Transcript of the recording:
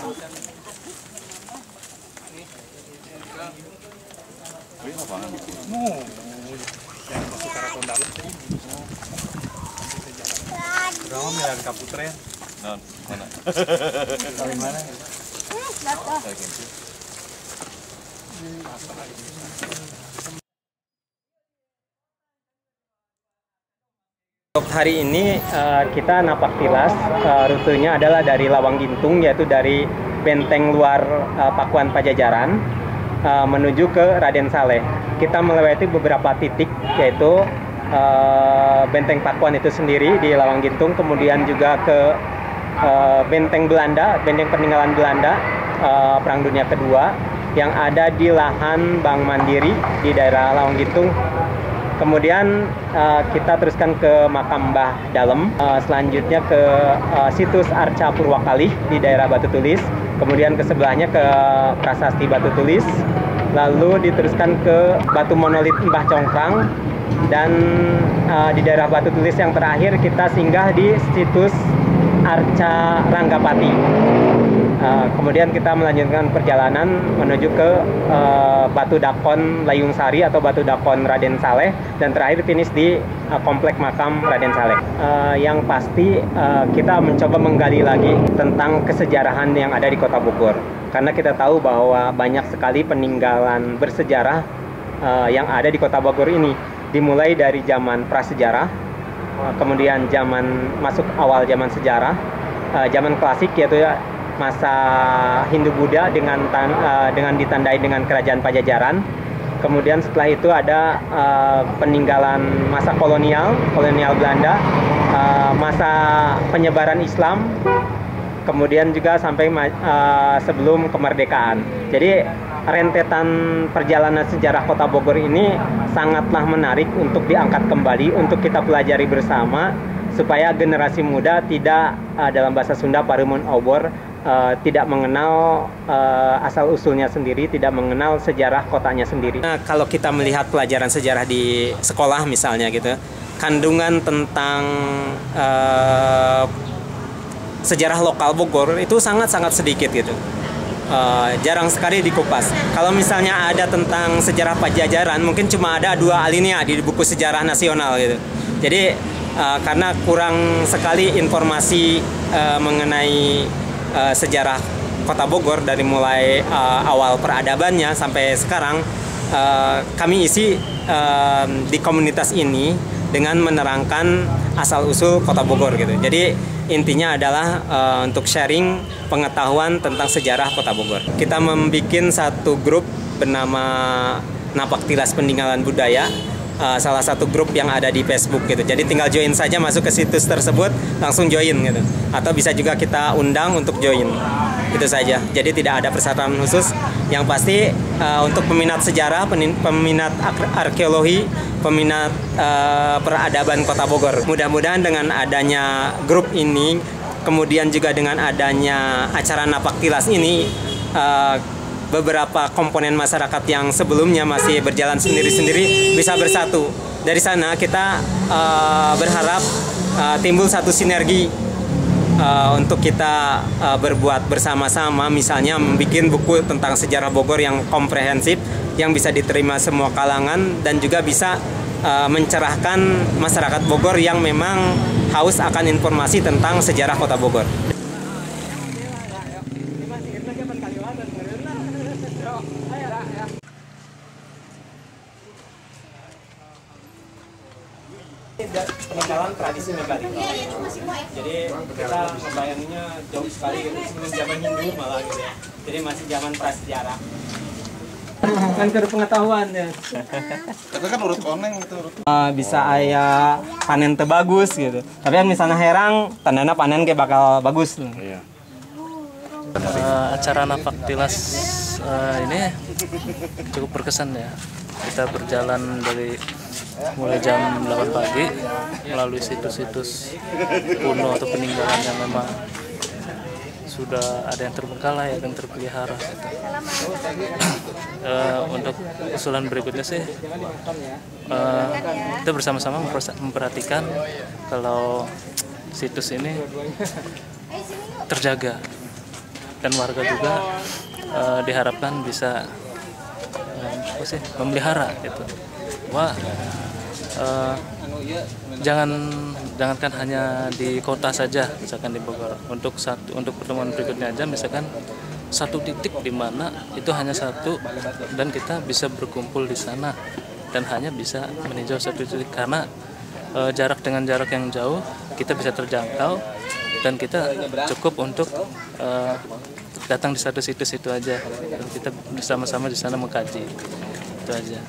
Yang masuk keraton dalam tadi. Berapa miliar Kaputra ya? Non, mana? Dari mana? Untuk hari ini kita napak tilas, rutenya adalah dari Lawang Gintung, yaitu dari benteng luar Pakuan Pajajaran menuju ke Raden Saleh. Kita melewati beberapa titik, yaitu benteng Pakuan itu sendiri di Lawang Gintung, kemudian juga ke benteng Belanda, benteng peninggalan Belanda Perang Dunia Kedua yang ada di lahan Bank Mandiri di daerah Lawang Gintung. Kemudian kita teruskan ke makam Mbah Dalem, selanjutnya ke situs Arca Purwakalih di daerah Batu Tulis, kemudian ke sebelahnya ke Prasasti Batu Tulis, lalu diteruskan ke Batu Monolit Mbah Congkrang, dan di daerah Batu Tulis yang terakhir kita singgah di situs Arca Ranggapati. Kemudian kita melanjutkan perjalanan menuju ke Batu Dakon Layung Sari atau Batu Dakon Raden Saleh, dan terakhir finish di komplek makam Raden Saleh. Yang pasti kita mencoba menggali lagi tentang kesejarahan yang ada di Kota Bogor, karena kita tahu bahwa banyak sekali peninggalan bersejarah yang ada di Kota Bogor ini, dimulai dari zaman prasejarah, kemudian masuk awal zaman sejarah, zaman klasik yaitu masa Hindu-Buddha dengan ditandai dengan kerajaan Pajajaran. Kemudian setelah itu ada peninggalan masa kolonial Belanda, masa penyebaran Islam, kemudian juga sampai sebelum kemerdekaan. Jadi rentetan perjalanan sejarah Kota Bogor ini sangatlah menarik untuk diangkat kembali, untuk kita pelajari bersama, supaya generasi muda tidak, dalam bahasa Sunda, parumun obor, tidak mengenal asal-usulnya sendiri, tidak mengenal sejarah kotanya sendiri. Nah, kalau kita melihat pelajaran sejarah di sekolah misalnya gitu, kandungan tentang sejarah lokal Bogor itu sangat-sangat sedikit gitu. Jarang sekali dikupas. Kalau misalnya ada tentang sejarah Pajajaran, mungkin cuma ada 2 alinea di buku sejarah nasional gitu. Jadi karena kurang sekali informasi mengenai sejarah Kota Bogor dari mulai awal peradabannya sampai sekarang, kami isi di komunitas ini dengan menerangkan asal-usul Kota Bogor gitu. Jadi intinya adalah untuk sharing pengetahuan tentang sejarah Kota Bogor. Kita membuat satu grup bernama Napak Tilas Peninggalan Budaya, salah satu grup yang ada di Facebook gitu. Jadi tinggal join saja, masuk ke situs tersebut, langsung join gitu. Atau bisa juga kita undang untuk join. Itu saja. Jadi tidak ada persyaratan khusus. Yang pasti untuk peminat sejarah, peminat arkeologi, peminat peradaban Kota Bogor. Mudah-mudahan dengan adanya grup ini, kemudian juga dengan adanya acara Napak Tilas ini, beberapa komponen masyarakat yang sebelumnya masih berjalan sendiri-sendiri bisa bersatu. Dari sana kita berharap timbul satu sinergi untuk kita berbuat bersama-sama, misalnya membuat buku tentang sejarah Bogor yang komprehensif, yang bisa diterima semua kalangan, dan juga bisa mencerahkan masyarakat Bogor yang memang haus akan informasi tentang sejarah Kota Bogor. Peninggalan tradisi Megali. Jadi kita membayanginya jauh sekali gitu, sebelum zaman Hindu malah gitu ya. Jadi masih zaman prasejarah. Kan ke pengetahuan ya. Tapi kan urut koneng gitu. Bisa aya panen terbagus gitu. Tapi kan misalnya herang, tandanya panen kayak bakal bagus. Iya. Acara Napak Tilas ini cukup berkesan ya. Kita berjalan dari mulai jam 8 pagi melalui situs-situs kuno atau peninggalan yang memang sudah ada yang terbengkalai, ada yang terpelihara gitu. Untuk usulan berikutnya sih kita bersama-sama memperhatikan kalau situs ini terjaga dan warga juga diharapkan bisa memelihara gitu. Wah, jangankan hanya di kota saja, misalkan di Bogor. Untuk pertemuan berikutnya aja, misalkan satu titik di mana itu hanya satu dan kita bisa berkumpul di sana dan hanya bisa meninjau satu titik, karena jarak dengan jarak yang jauh kita bisa terjangkau dan kita cukup untuk datang di satu situs itu aja dan kita bersama-sama di sana mengkaji itu aja.